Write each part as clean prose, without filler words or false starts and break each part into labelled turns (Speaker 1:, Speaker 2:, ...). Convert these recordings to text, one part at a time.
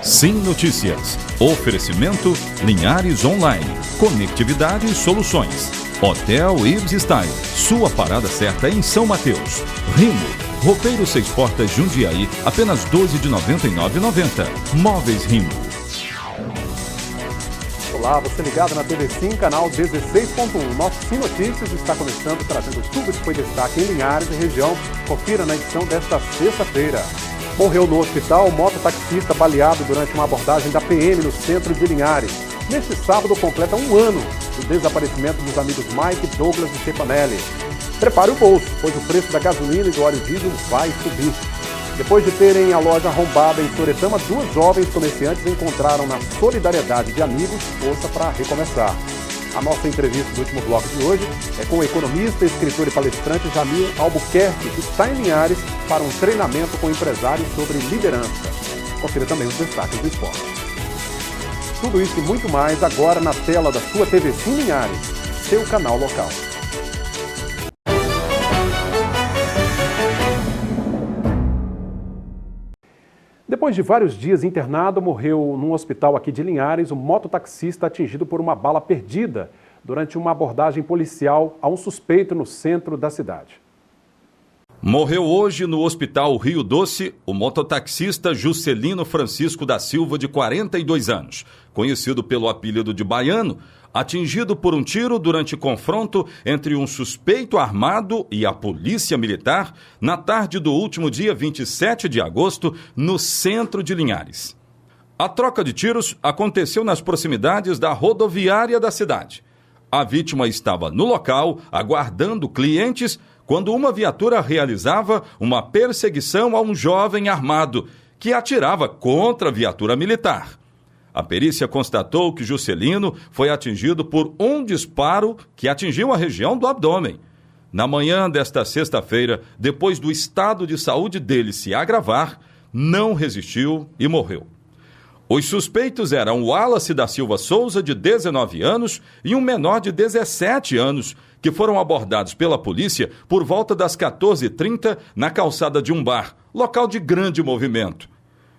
Speaker 1: Sim Notícias. Oferecimento Linhares Online. Conectividade e soluções. Hotel Ibis Style. Sua parada certa em São Mateus. Rimo. Roupeiro 6 portas Jundiaí. Apenas R$ 12 de R$ 99,90. Móveis Rimo.
Speaker 2: Olá, você ligado na TV Sim, canal 16.1. Nosso Sim Notícias está começando trazendo tudo que foi destaque em Linhares e região. Confira na edição desta sexta-feira. Morreu no hospital o mototaxista baleado durante uma abordagem da PM no centro de Linhares. Neste sábado completa um ano do desaparecimento dos amigos Mike, Douglas e Stefanelli. Prepare o bolso, pois o preço da gasolina e do óleo diesel vai subir. Depois de terem a loja arrombada em Soretama, 2 jovens comerciantes encontraram na solidariedade de amigos força para recomeçar. A nossa entrevista do último bloco de hoje é com o economista, escritor e palestrante Jamil Albuquerque, que está em Linhares para um treinamento com empresários sobre liderança. Confira também os destaques do esporte. Tudo isso e muito mais agora na tela da sua TV Sim Linhares, seu canal local. Depois de vários dias internado, morreu num hospital aqui de Linhares o mototaxista atingido por uma bala perdida durante uma abordagem policial a um suspeito no centro da cidade.
Speaker 1: Morreu hoje no Hospital Rio Doce o mototaxista Juscelino Francisco da Silva, de 42 anos, conhecido pelo apelido de Baiano, atingido por um tiro durante confronto entre um suspeito armado e a polícia militar na tarde do último dia 27 de agosto, no centro de Linhares. A troca de tiros aconteceu nas proximidades da rodoviária da cidade. A vítima estava no local, aguardando clientes, quando uma viatura realizava uma perseguição a um jovem armado, que atirava contra a viatura militar. A perícia constatou que Juscelino foi atingido por um disparo que atingiu a região do abdômen. Na manhã desta sexta-feira, depois do estado de saúde dele se agravar, não resistiu e morreu. Os suspeitos eram o Wallace da Silva Souza, de 19 anos, e um menor de 17 anos, que foram abordados pela polícia por volta das 14h30 na calçada de um bar, local de grande movimento.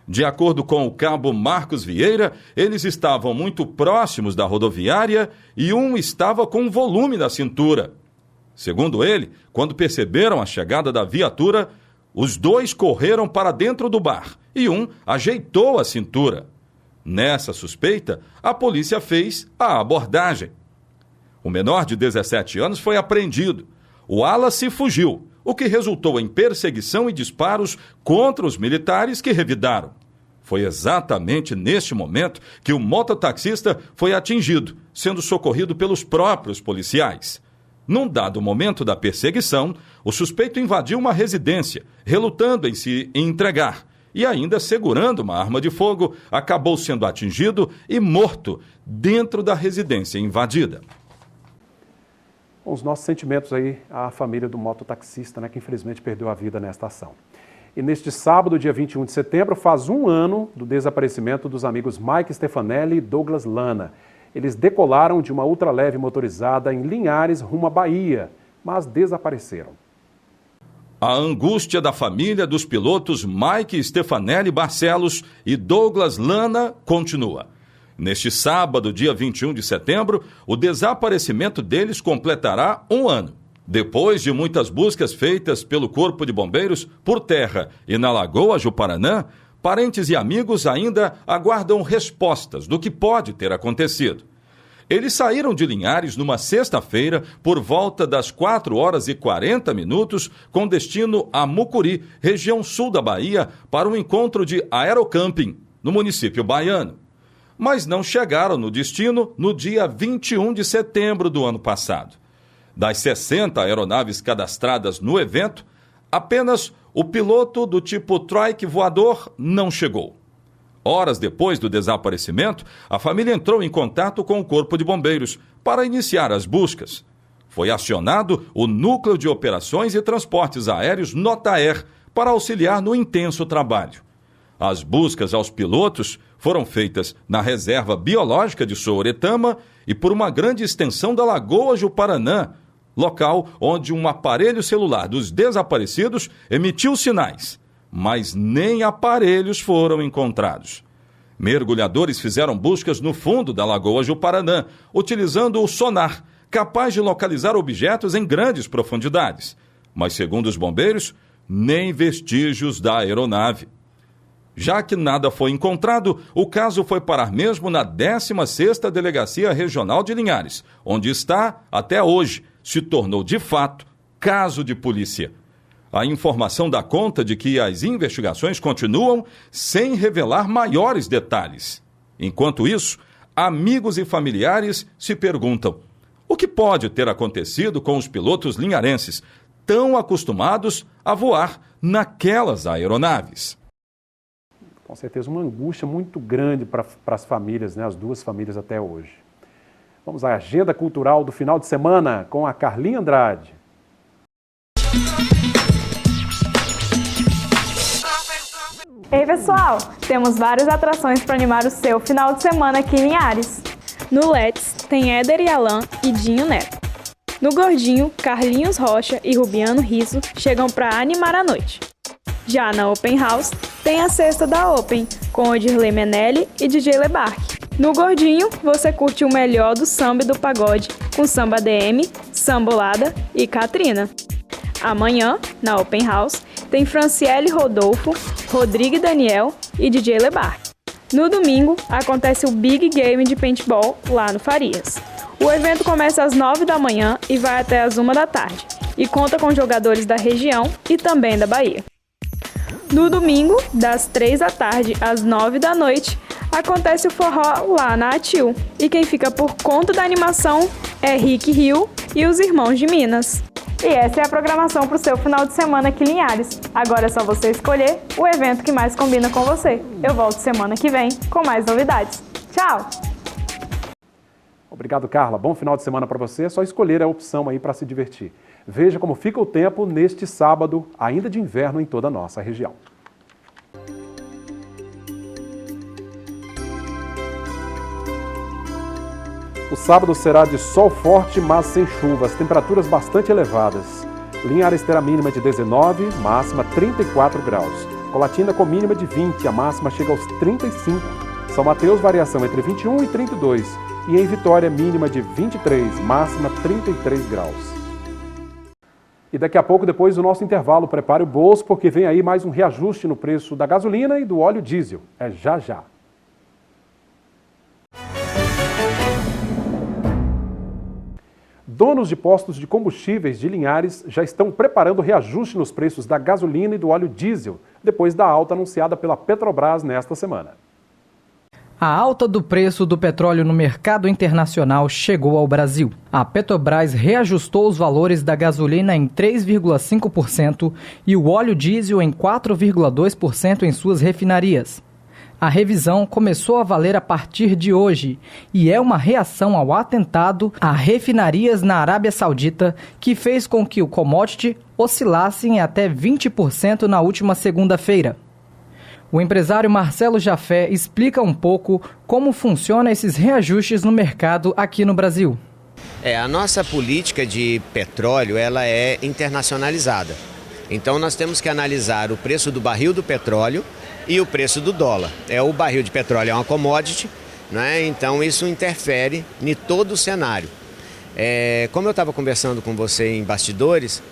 Speaker 1: De acordo com o cabo Marcos Vieira, eles estavam muito próximos da rodoviária e um estava com um volume na cintura. Segundo ele, quando perceberam a chegada da viatura, os 2 correram para dentro do bar e um ajeitou a cintura. Nessa suspeita, a polícia fez a abordagem. O menor de 17 anos foi apreendido. O Wallace fugiu, o que resultou em perseguição e disparos contra os militares que revidaram. Foi exatamente neste momento que o mototaxista foi atingido, sendo socorrido pelos próprios policiais. Num dado momento da perseguição, o suspeito invadiu uma residência, relutando em se entregar, e ainda segurando uma arma de fogo, acabou sendo atingido e morto dentro da residência invadida.
Speaker 2: Os nossos sentimentos aí à família do mototaxista, que infelizmente perdeu a vida nesta ação. E neste sábado, dia 21 de setembro, faz um ano do desaparecimento dos amigos Mike Stefanelli e Douglas Lana. Eles decolaram de uma ultraleve motorizada em Linhares, rumo à Bahia, mas desapareceram.
Speaker 1: A angústia da família dos pilotos Mike Stefanelli Barcelos e Douglas Lana continua. Neste sábado, dia 21 de setembro, o desaparecimento deles completará um ano. Depois de muitas buscas feitas pelo Corpo de Bombeiros por terra e na Lagoa Juparanã, parentes e amigos ainda aguardam respostas do que pode ter acontecido. Eles saíram de Linhares numa sexta-feira por volta das 4h40 com destino a Mucuri, região sul da Bahia, para um encontro de aerocamping no município baiano. Mas não chegaram no destino no dia 21 de setembro do ano passado. Das 60 aeronaves cadastradas no evento, apenas o piloto do tipo trike voador não chegou. Horas depois do desaparecimento, a família entrou em contato com o Corpo de Bombeiros para iniciar as buscas. Foi acionado o Núcleo de Operações e Transportes Aéreos Notaer para auxiliar no intenso trabalho. As buscas aos pilotos foram feitas na Reserva Biológica de Soretama e por uma grande extensão da Lagoa Juparanã, local onde um aparelho celular dos desaparecidos emitiu sinais, mas nem aparelhos foram encontrados. Mergulhadores fizeram buscas no fundo da Lagoa Juparanã, utilizando o sonar, capaz de localizar objetos em grandes profundidades. Mas, segundo os bombeiros, nem vestígios da aeronave. Já que nada foi encontrado, o caso foi parar mesmo na 16ª Delegacia Regional de Linhares, onde está, até hoje, se tornou de fato caso de polícia. A informação dá conta de que as investigações continuam sem revelar maiores detalhes. Enquanto isso, amigos e familiares se perguntam: o que pode ter acontecido com os pilotos linharenses, tão acostumados a voar naquelas aeronaves?
Speaker 2: Com certeza uma angústia muito grande para as famílias, né? As duas famílias até hoje. Vamos à agenda cultural do final de semana com a Carlinha Andrade.
Speaker 3: Ei pessoal, temos várias atrações para animar o seu final de semana aqui em Linhares. No Let's tem Éder e Alan e Dinho Neto. No Gordinho, Carlinhos Rocha e Rubiano Riso chegam para animar a noite. Já na Open House, tem a Sexta da Open, com Odirley Menelli e DJ Lebarque. No Gordinho, você curte o melhor do samba e do pagode, com Samba DM, Sambolada e Catrina. Amanhã, na Open House, tem Franciele Rodolfo, Rodrigo e Daniel e DJ Lebarque. No domingo, acontece o Big Game de Paintball lá no Farias. O evento começa às 9 da manhã e vai até às 1 da tarde, e conta com jogadores da região e também da Bahia. No domingo, das 3 da tarde às 9 da noite, acontece o forró lá na Atil. E quem fica por conta da animação é Rick Rio e os Irmãos de Minas. E essa é a programação para o seu final de semana aqui em Linhares. Agora é só você escolher o evento que mais combina com você. Eu volto semana que vem com mais novidades. Tchau!
Speaker 2: Obrigado, Carla. Bom final de semana para você. É só escolher a opção aí para se divertir. Veja como fica o tempo neste sábado, ainda de inverno em toda a nossa região. O sábado será de sol forte, mas sem chuvas, temperaturas bastante elevadas. Linhares terá mínima de 19, máxima 34 graus. Colatina com mínima de 20, a máxima chega aos 35. São Mateus, variação entre 21 e 32. E em Vitória, mínima de 23, máxima 33 graus. E daqui a pouco, depois do nosso intervalo, prepare o bolso, porque vem aí mais um reajuste no preço da gasolina e do óleo diesel. É já já. Donos de postos de combustíveis de Linhares já estão preparando reajuste nos preços da gasolina e do óleo diesel, depois da alta anunciada pela Petrobras nesta semana.
Speaker 4: A alta do preço do petróleo no mercado internacional chegou ao Brasil. A Petrobras reajustou os valores da gasolina em 3,5% e o óleo diesel em 4,2% em suas refinarias. A revisão começou a valer a partir de hoje e é uma reação ao atentado a refinarias na Arábia Saudita, que fez com que o commodity oscilasse em até 20% na última segunda-feira. O empresário Marcelo Jafé explica um pouco como funcionam esses reajustes no mercado aqui no Brasil.
Speaker 5: A nossa política de petróleo ela é internacionalizada. Então nós temos que analisar o preço do barril do petróleo e o preço do dólar. O barril de petróleo é uma commodity, né? Então isso interfere em todo o cenário. Como eu estava conversando com você em bastidores,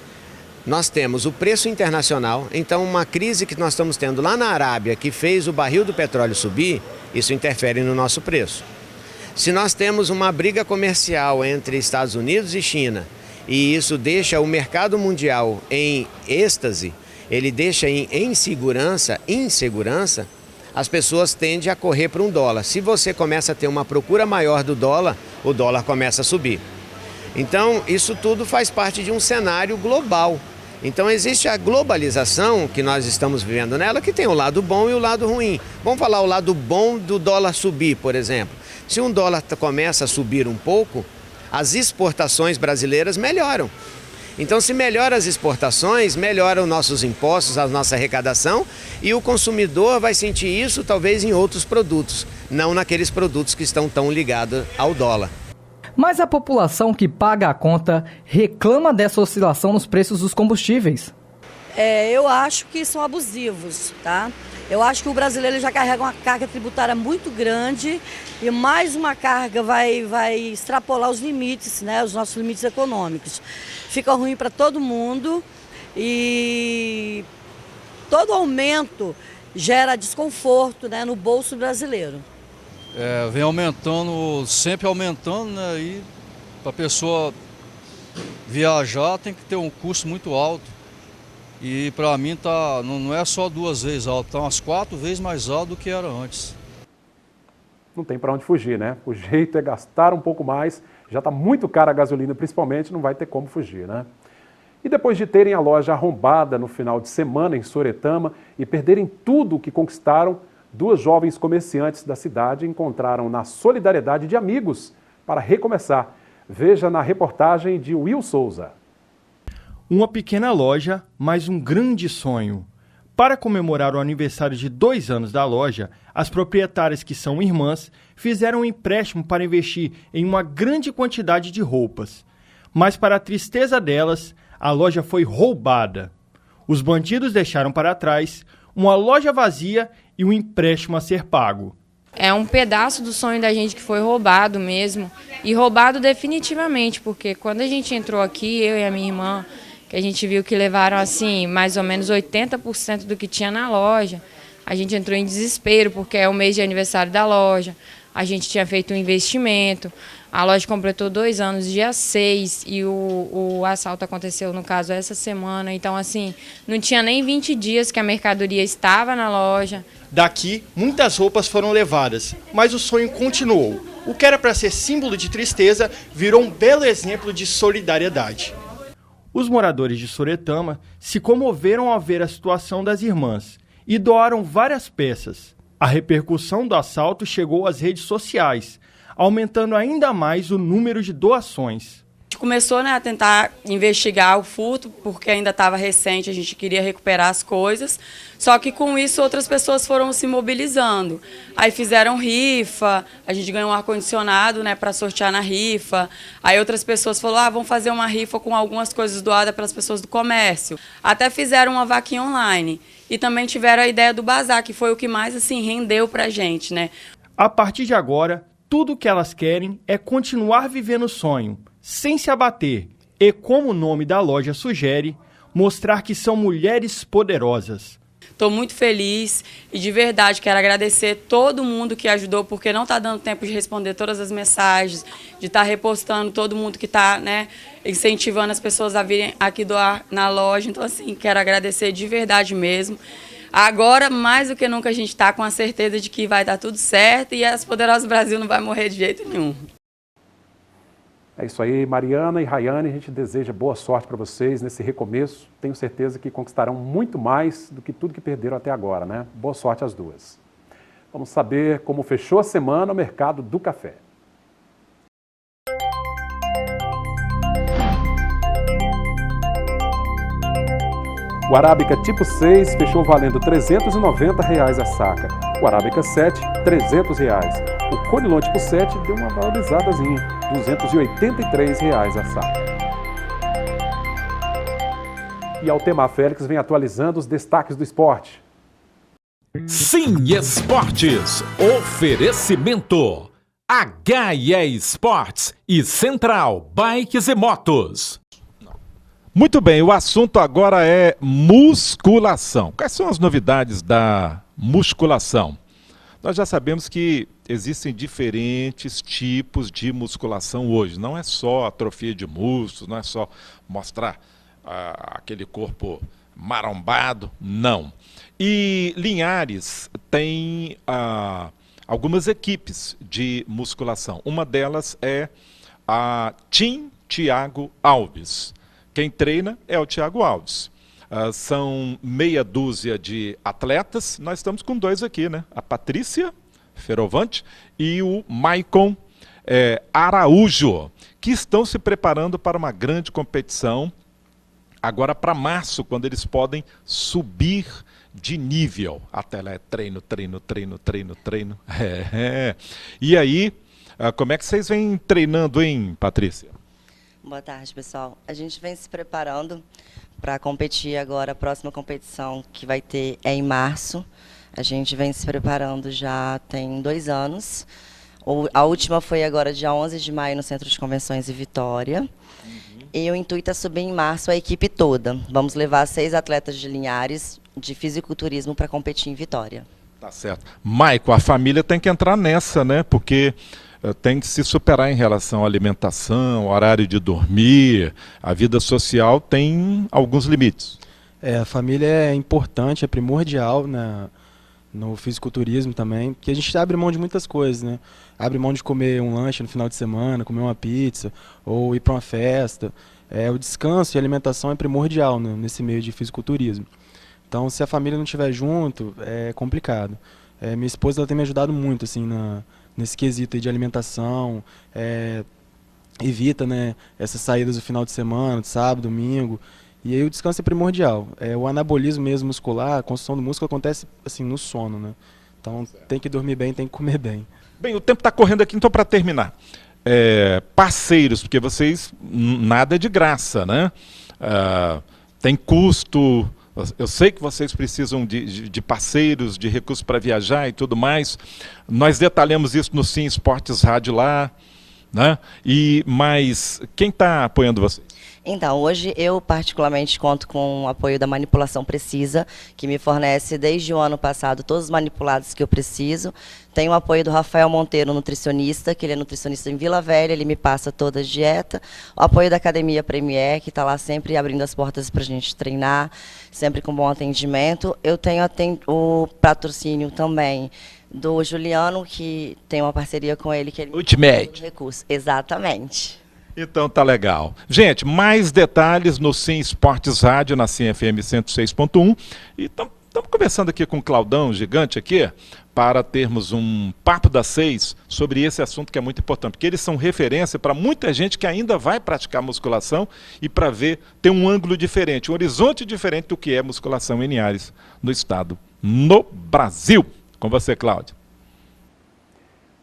Speaker 5: nós temos o preço internacional, então uma crise que nós estamos tendo lá na Arábia, que fez o barril do petróleo subir, isso interfere no nosso preço. Se nós temos uma briga comercial entre Estados Unidos e China, e isso deixa o mercado mundial em êxtase, ele deixa em insegurança, as pessoas tendem a correr para um dólar. Se você começa a ter uma procura maior do dólar, o dólar começa a subir. Então, isso tudo faz parte de um cenário global. Então existe a globalização que nós estamos vivendo nela, que tem o lado bom e o lado ruim. Vamos falar o lado bom do dólar subir, por exemplo. Se um dólar começa a subir um pouco, as exportações brasileiras melhoram. Então se melhora as exportações, melhoram os nossos impostos, a nossa arrecadação, e o consumidor vai sentir isso talvez em outros produtos, não naqueles produtos que estão tão ligados ao dólar.
Speaker 4: Mas a população que paga a conta reclama dessa oscilação nos preços dos combustíveis.
Speaker 6: Eu acho que são abusivos, tá? Eu acho que o brasileiro já carrega uma carga tributária muito grande e mais uma carga vai extrapolar os limites, né, os nossos limites econômicos. Fica ruim para todo mundo e todo aumento gera desconforto, né, no bolso brasileiro.
Speaker 7: Vem aumentando, sempre aumentando, né, e para a pessoa viajar tem que ter um custo muito alto. E para mim não é só 2 vezes alto, está umas 4 vezes mais alto do que era antes.
Speaker 2: Não tem para onde fugir, né? O jeito é gastar um pouco mais, já está muito cara a gasolina principalmente, não vai ter como fugir, né? E depois de terem a loja arrombada no final de semana em Soretama e perderem tudo o que conquistaram, 2 jovens comerciantes da cidade encontraram na solidariedade de amigos para recomeçar. Veja na reportagem de Will Souza.
Speaker 8: Uma pequena loja, mas um grande sonho. Para comemorar o aniversário de 2 anos da loja, as proprietárias, que são irmãs, fizeram um empréstimo para investir em uma grande quantidade de roupas. Mas, para a tristeza delas, a loja foi roubada. Os bandidos deixaram para trás uma loja vazia e um empréstimo a ser pago.
Speaker 9: É um pedaço do sonho da gente que foi roubado mesmo, e roubado definitivamente, porque quando a gente entrou aqui, eu e a minha irmã, que a gente viu que levaram assim mais ou menos 80% do que tinha na loja, a gente entrou em desespero, porque é o mês de aniversário da loja, a gente tinha feito um investimento, a loja completou 2 anos, dia 6, e o assalto aconteceu, no caso, essa semana. Então, assim, não tinha nem 20 dias que a mercadoria estava na loja.
Speaker 8: Daqui, muitas roupas foram levadas, mas o sonho continuou. O que era para ser símbolo de tristeza virou um belo exemplo de solidariedade. Os moradores de Soretama se comoveram ao ver a situação das irmãs e doaram várias peças. A repercussão do assalto chegou às redes sociais, aumentando ainda mais o número de doações.
Speaker 6: A gente começou, né, a tentar investigar o furto, porque ainda estava recente, a gente queria recuperar as coisas, só que com isso outras pessoas foram se mobilizando. Aí fizeram rifa, a gente ganhou um ar-condicionado, né, para sortear na rifa. Aí outras pessoas falaram, vamos fazer uma rifa com algumas coisas doadas pelas pessoas do comércio. Até fizeram uma vaquinha online. E também tiveram a ideia do bazar, que foi o que mais assim rendeu pra gente, né?
Speaker 8: A partir de agora, tudo o que elas querem é continuar vivendo o sonho, sem se abater, e, como o nome da loja sugere, mostrar que são mulheres poderosas.
Speaker 6: Estou muito feliz e de verdade quero agradecer todo mundo que ajudou, porque não está dando tempo de responder todas as mensagens, de estar repostando todo mundo que está, né, incentivando as pessoas a virem aqui doar na loja. Então, assim, quero agradecer de verdade mesmo. Agora, mais do que nunca, a gente está com a certeza de que vai dar tudo certo e as Poderosas Brasil não vai morrer de jeito nenhum.
Speaker 2: É isso aí, Mariana e Rayane, a gente deseja boa sorte para vocês nesse recomeço. Tenho certeza que conquistarão muito mais do que tudo que perderam até agora, né? Boa sorte às duas. Vamos saber como fechou a semana o mercado do café. O Arábica tipo 6 fechou valendo R$ 390 a saca. O Arábica 7, R$ 300. O Conilon tipo 7 deu uma valorizadazinha, R$ 283 a saca. E Altemar Félix vem atualizando os destaques do esporte.
Speaker 10: Sim Esportes, oferecimento HE Esportes e Central Bikes e Motos. Muito bem, o assunto agora é musculação. Quais são as novidades da musculação? Nós já sabemos que existem diferentes tipos de musculação hoje. Não é só atrofia de músculos, não é só mostrar aquele corpo marombado, não. E Linhares tem algumas equipes de musculação. Uma delas é a Team Thiago Alves. Quem treina é o Thiago Alves. São meia dúzia de atletas. Nós estamos com 2 aqui, né? A Patrícia Ferovante e o Maicon Araújo, que estão se preparando para uma grande competição agora para março, quando eles podem subir de nível. Até lá é treino. E aí, como é que vocês vêm treinando, hein, Patrícia?
Speaker 11: Boa tarde, pessoal. A gente vem se preparando para competir agora. A próxima competição que vai ter é em março. A gente vem se preparando já tem 2 anos. A última foi agora dia 11 de maio no Centro de Convenções em Vitória. E o intuito é subir em março a equipe toda. Vamos levar 6 atletas de Linhares de fisiculturismo para competir em Vitória.
Speaker 10: Tá certo. Maico, a família tem que entrar nessa, né? Porque tem que se superar em relação à alimentação, horário de dormir, a vida social tem alguns limites.
Speaker 12: A família é importante, é primordial no fisiculturismo também, porque a gente abre mão de muitas coisas, né? Abre mão de comer um lanche no final de semana, comer uma pizza, ou ir para uma festa. O descanso e a alimentação é primordial, né, nesse meio de fisiculturismo. Então, se a família não estiver junto, é complicado. Minha esposa ela tem me ajudado muito assim, nesse quesito aí de alimentação, evita, né, essas saídas do final de semana, de sábado, domingo. E aí o descanso é primordial. O anabolismo mesmo muscular, a construção do músculo acontece assim, no sono, né? Então tem que dormir bem, tem que comer bem.
Speaker 10: Bem, o tempo está correndo aqui, então para terminar. Parceiros, porque vocês, nada é de graça, né? Tem custo. Eu sei que vocês precisam de parceiros, de recursos para viajar e tudo mais. Nós detalhamos isso no Sim Esportes Rádio lá, né? Mas quem está apoiando vocês?
Speaker 11: Então, hoje eu particularmente conto com o apoio da Manipulação Precisa, que me fornece desde o ano passado todos os manipulados que eu preciso. Tenho o apoio do Rafael Monteiro, nutricionista, que ele é nutricionista em Vila Velha, ele me passa toda a dieta. O apoio da Academia Premier, que está lá sempre abrindo as portas para a gente treinar, sempre com bom atendimento. Eu tenho o patrocínio também do Juliano, que tem uma parceria com ele, que ele
Speaker 10: Ultimate.
Speaker 11: Recurso. Exatamente.
Speaker 10: Então tá legal. Gente, mais detalhes no Sim Esportes Rádio, na Sim FM 106.1. E estamos conversando aqui com o Claudão, gigante aqui, para termos um papo das 6 sobre esse assunto que é muito importante. Porque eles são referência para muita gente que ainda vai praticar musculação e para ter um ângulo diferente, um horizonte diferente do que é musculação em Linhares, no estado, no Brasil. Com você, Cláudio.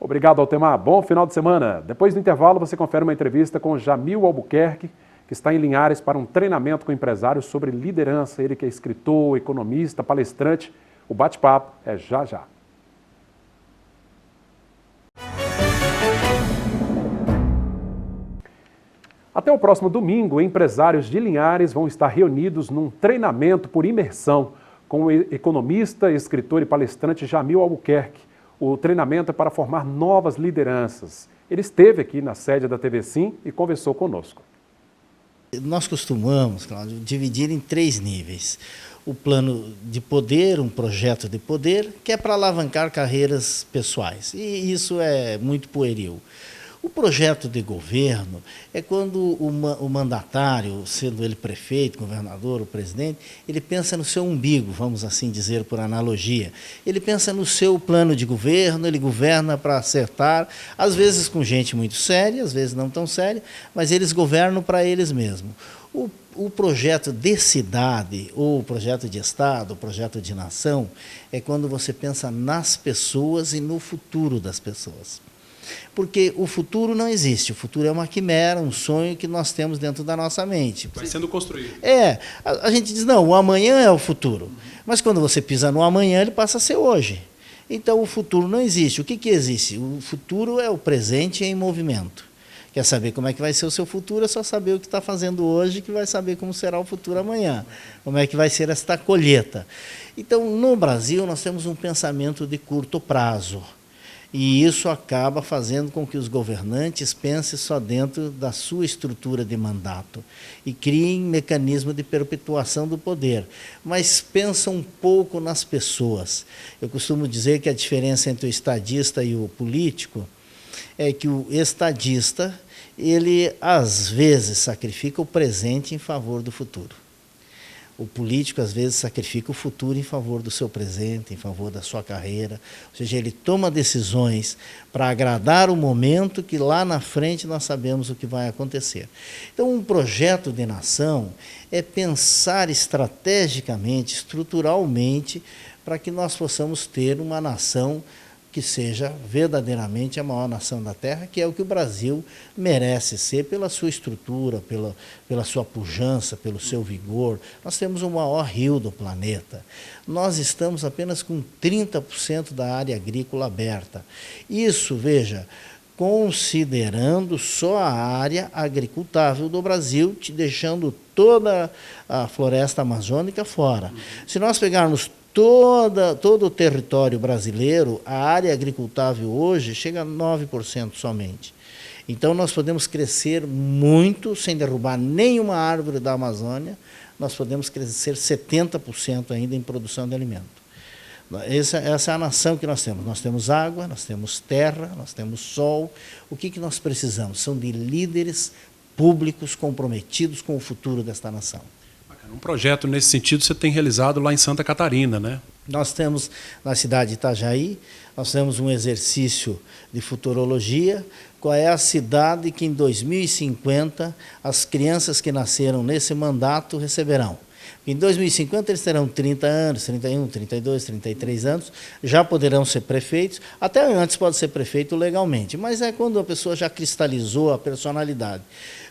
Speaker 2: Obrigado, Altemar. Bom final de semana. Depois do intervalo, você confere uma entrevista com Jamil Albuquerque, que está em Linhares para um treinamento com empresários sobre liderança. Ele que é escritor, economista, palestrante. O bate-papo é já já. Até o próximo domingo, empresários de Linhares vão estar reunidos num treinamento por imersão com o economista, escritor e palestrante Jamil Albuquerque. O treinamento é para formar novas lideranças. Ele esteve aqui na sede da TV Sim e conversou conosco.
Speaker 13: Nós costumamos, Cláudio, dividir em 3 níveis. O plano de poder, um projeto de poder, que é para alavancar carreiras pessoais. E isso é muito pueril. O projeto de governo é quando o mandatário, sendo ele prefeito, governador, o presidente, ele pensa no seu umbigo, vamos assim dizer por analogia. Ele pensa no seu plano de governo, ele governa para acertar, às vezes com gente muito séria, às vezes não tão séria, mas eles governam para eles mesmos. O projeto de cidade, ou o projeto de Estado, o projeto de nação, é quando você pensa nas pessoas e no futuro das pessoas. Porque o futuro não existe, o futuro é uma quimera, um sonho que nós temos dentro da nossa mente.
Speaker 14: Vai sendo construído.
Speaker 13: A gente diz, não, o amanhã é o futuro. Mas quando você pisa no amanhã, ele passa a ser hoje. Então o futuro não existe. O que existe? O futuro é o presente em movimento. Quer saber como é que vai ser o seu futuro, é só saber o que está fazendo hoje, que vai saber como será o futuro amanhã. Como é que vai ser esta colheita. Então, no Brasil, nós temos um pensamento de curto prazo. E isso acaba fazendo com que os governantes pensem só dentro da sua estrutura de mandato e criem mecanismo de perpetuação do poder, mas pensam um pouco nas pessoas. Eu costumo dizer que a diferença entre o estadista e o político é que o estadista, ele às vezes sacrifica o presente em favor do futuro. O político, às vezes, sacrifica o futuro em favor do seu presente, em favor da sua carreira. Ou seja, ele toma decisões para agradar o momento que lá na frente nós sabemos o que vai acontecer. Então, um projeto de nação é pensar estrategicamente, estruturalmente, para que nós possamos ter uma nação que seja verdadeiramente a maior nação da Terra, que é o que o Brasil merece ser pela sua estrutura, pela sua pujança, pelo seu vigor. Nós temos o maior rio do planeta. Nós estamos apenas com 30% da área agrícola aberta. Isso, veja, considerando só a área agricultável do Brasil, deixando toda a floresta amazônica fora. Se nós pegarmos todo o território brasileiro, a área agricultável hoje chega a 9% somente. Então nós podemos crescer muito sem derrubar nenhuma árvore da Amazônia, nós podemos crescer 70% ainda em produção de alimento. Essa é a nação que nós temos. Nós temos água, nós temos terra, nós temos sol. O que nós precisamos? São de líderes públicos comprometidos com o futuro desta nação.
Speaker 14: Um projeto nesse sentido você tem realizado lá em Santa Catarina, né?
Speaker 13: Nós temos na cidade de Itajaí, nós temos um exercício de futurologia. Qual é a cidade que em 2050 as crianças que nasceram nesse mandato receberão? Em 2050 eles terão 30 anos, 31, 32, 33 anos, já poderão ser prefeitos, até antes pode ser prefeito legalmente, mas é quando a pessoa já cristalizou a personalidade.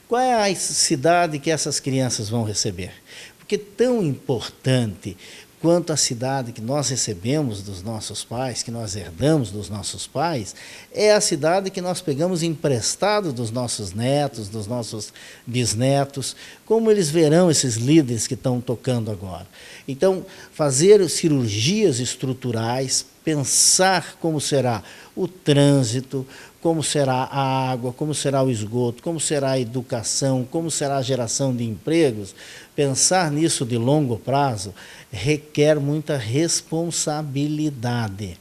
Speaker 13: Qual é a cidade que essas crianças vão receber? Porque tão importante quanto a cidade que nós recebemos dos nossos pais, que nós herdamos dos nossos pais, é a cidade que nós pegamos emprestado dos nossos netos, dos nossos bisnetos, como eles verão esses líderes que estão tocando agora. Então, fazer cirurgias estruturais, pensar como será o trânsito, como será a água, como será o esgoto, como será a educação, como será a geração de empregos, pensar nisso de longo prazo requer muita responsabilidade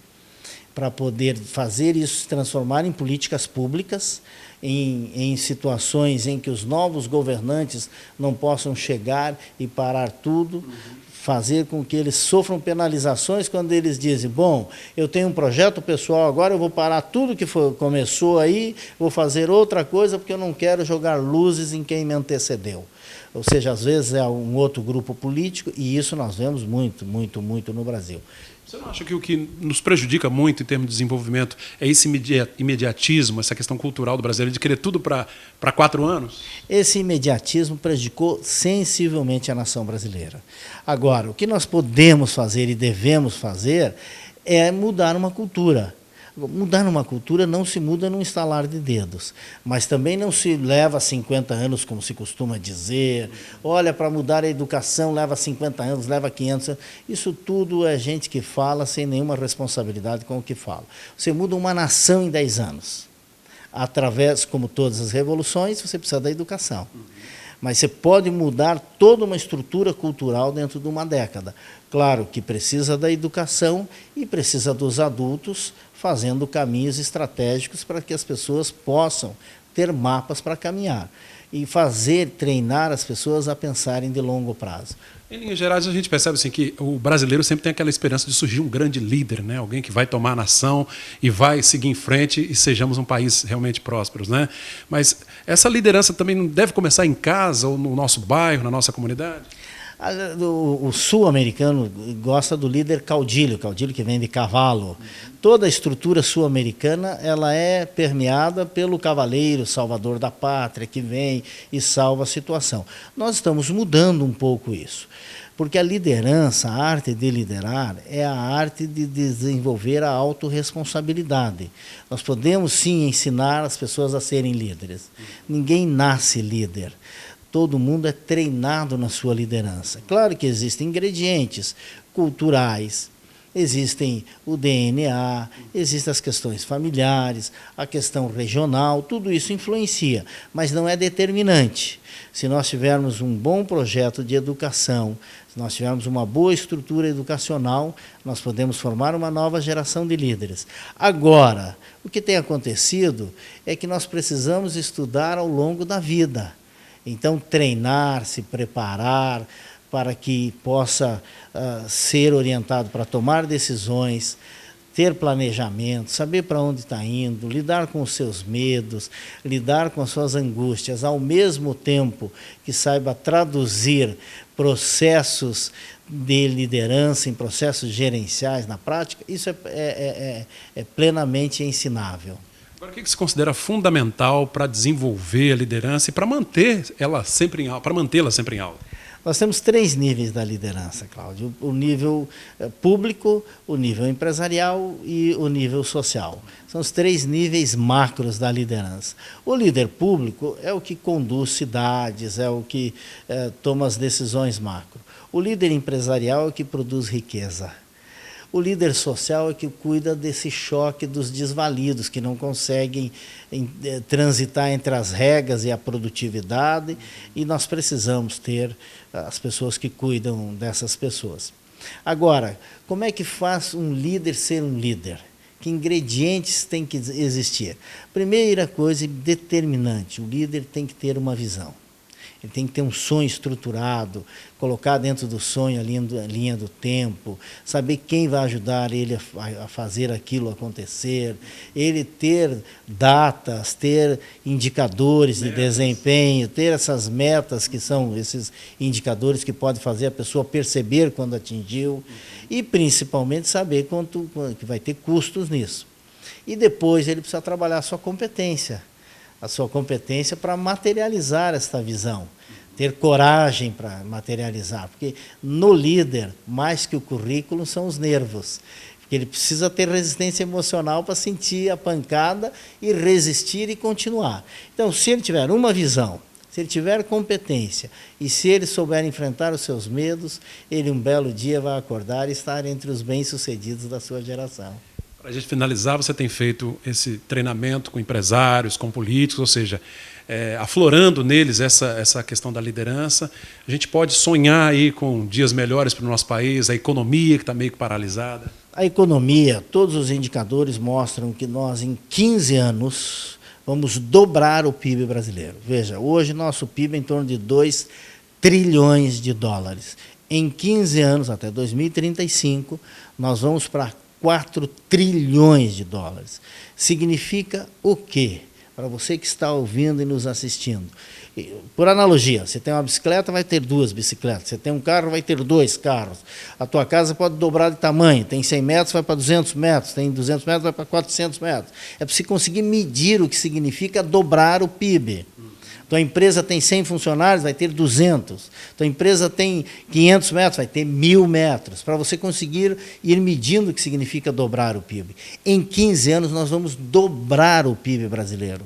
Speaker 13: para poder fazer isso se transformar em políticas públicas, em situações em que os novos governantes não possam chegar e parar tudo, fazer com que eles sofram penalizações quando eles dizem, bom, eu tenho um projeto pessoal, agora eu vou parar tudo que começou aí, vou fazer outra coisa porque eu não quero jogar luzes em quem me antecedeu. Ou seja, às vezes é um outro grupo político, e isso nós vemos muito, muito, muito no Brasil.
Speaker 14: Você não acha que o que nos prejudica muito em termos de desenvolvimento é esse imediatismo, essa questão cultural do brasileiro de querer tudo para 4 anos?
Speaker 13: Esse imediatismo prejudicou sensivelmente a nação brasileira. Agora, o que nós podemos fazer e devemos fazer é mudar uma cultura. Mudar uma cultura não se muda num estalar de dedos, mas também não se leva 50 anos, como se costuma dizer. Olha, para mudar a educação leva 50 anos, leva 500 anos. Isso tudo é gente que fala sem nenhuma responsabilidade com o que fala. Você muda uma nação em 10 anos. Através, como todas as revoluções, você precisa da educação. Mas você pode mudar toda uma estrutura cultural dentro de uma década. Claro que precisa da educação e precisa dos adultos fazendo caminhos estratégicos para que as pessoas possam ter mapas para caminhar e treinar as pessoas a pensarem de longo prazo.
Speaker 14: Em linhas gerais, a gente percebe assim, que o brasileiro sempre tem aquela esperança de surgir um grande líder, né? Alguém que vai tomar a nação e vai seguir em frente e sejamos um país realmente próspero, né? Mas essa liderança também não deve começar em casa ou no nosso bairro, na nossa comunidade?
Speaker 13: O sul-americano gosta do líder caudilho que vem de cavalo. Toda a estrutura sul-americana ela é permeada pelo cavaleiro salvador da pátria, que vem e salva a situação. Nós estamos mudando um pouco isso, porque a liderança, a arte de liderar, é a arte de desenvolver a autorresponsabilidade. Nós podemos sim ensinar as pessoas a serem líderes. Ninguém nasce líder. Todo mundo é treinado na sua liderança. Claro que existem ingredientes culturais, existem o DNA, existem as questões familiares, a questão regional, tudo isso influencia, mas não é determinante. Se nós tivermos um bom projeto de educação, se nós tivermos uma boa estrutura educacional, nós podemos formar uma nova geração de líderes. Agora, o que tem acontecido é que nós precisamos estudar ao longo da vida. Então, treinar, se preparar para que possa ser orientado para tomar decisões, ter planejamento, saber para onde está indo, lidar com os seus medos, lidar com as suas angústias, ao mesmo tempo que saiba traduzir processos de liderança em processos gerenciais na prática, isso é plenamente ensinável.
Speaker 14: Agora, o que você considera fundamental para desenvolver a liderança e para mantê-la sempre em alta?
Speaker 13: Nós temos 3 níveis da liderança, Cláudio. O nível público, o nível empresarial e o nível social. São os 3 níveis macros da liderança. O líder público é o que conduz cidades, é o que toma as decisões macro. O líder empresarial é o que produz riqueza. O líder social é que cuida desse choque dos desvalidos, que não conseguem transitar entre as regras e a produtividade, e nós precisamos ter as pessoas que cuidam dessas pessoas. Agora, como é que faz um líder ser um líder? Que ingredientes têm que existir? Primeira coisa determinante, o líder tem que ter uma visão. Ele tem que ter um sonho estruturado, colocar dentro do sonho a linha do tempo, saber quem vai ajudar ele a fazer aquilo acontecer, ele ter datas, ter indicadores de desempenho, ter essas metas que são esses indicadores que podem fazer a pessoa perceber quando atingiu e, principalmente, saber quanto que vai ter custos nisso. E depois ele precisa trabalhar a sua competência para materializar esta visão, ter coragem para materializar, porque no líder, mais que o currículo, são os nervos, porque ele precisa ter resistência emocional para sentir a pancada e resistir e continuar. Então, se ele tiver uma visão, se ele tiver competência e se ele souber enfrentar os seus medos, ele um belo dia vai acordar e estar entre os bem-sucedidos da sua geração.
Speaker 14: Para a gente finalizar, você tem feito esse treinamento com empresários, com políticos, ou seja, aflorando neles essa questão da liderança. A gente pode sonhar aí com dias melhores para o nosso país, a economia que está meio que paralisada.
Speaker 13: A economia, todos os indicadores mostram que nós, em 15 anos, vamos dobrar o PIB brasileiro. Veja, hoje nosso PIB é em torno de 2 trilhões de dólares. Em 15 anos, até 2035, nós vamos para 4 trilhões de dólares. Significa o quê? Para você que está ouvindo e nos assistindo. Por analogia, você tem uma bicicleta, vai ter 2 bicicletas. Você tem um carro, vai ter 2 carros. A tua casa pode dobrar de tamanho. Tem 100 metros, vai para 200 metros. Tem 200 metros, vai para 400 metros. É para você conseguir medir o que significa dobrar o PIB. Tua empresa tem 100 funcionários, vai ter 200. Tua empresa tem 500 metros, vai ter 1.000 metros. Para você conseguir ir medindo o que significa dobrar o PIB. Em 15 anos, nós vamos dobrar o PIB brasileiro.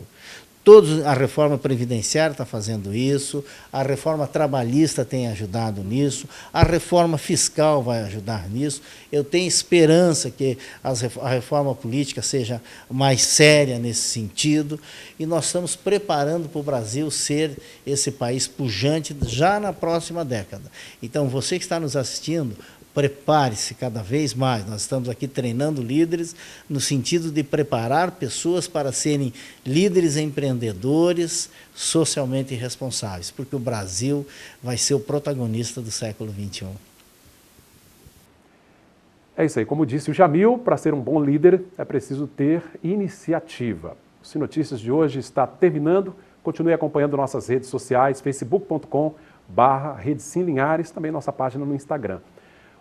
Speaker 13: A reforma previdenciária está fazendo isso, a reforma trabalhista tem ajudado nisso, a reforma fiscal vai ajudar nisso. Eu tenho esperança que a reforma política seja mais séria nesse sentido e nós estamos preparando para o Brasil ser esse país pujante já na próxima década. Então, você que está nos assistindo, prepare-se cada vez mais. Nós estamos aqui treinando líderes no sentido de preparar pessoas para serem líderes empreendedores, socialmente responsáveis, porque o Brasil vai ser o protagonista do século XXI.
Speaker 2: É isso aí. Como disse o Jamil, para ser um bom líder é preciso ter iniciativa. O Sim Notícias de hoje está terminando. Continue acompanhando nossas redes sociais, facebook.com/Rede Sim Linhares, também nossa página no Instagram.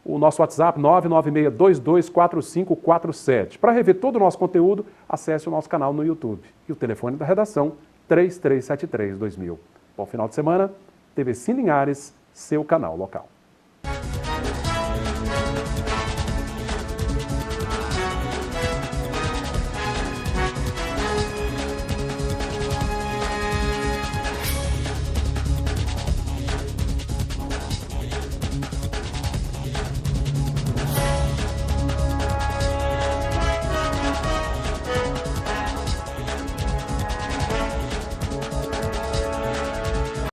Speaker 2: O nosso WhatsApp, 996224547. Para rever todo o nosso conteúdo, acesse o nosso canal no YouTube. E o telefone da redação, 3373-2000. Bom final de semana, TV Sim Linhares, seu canal local.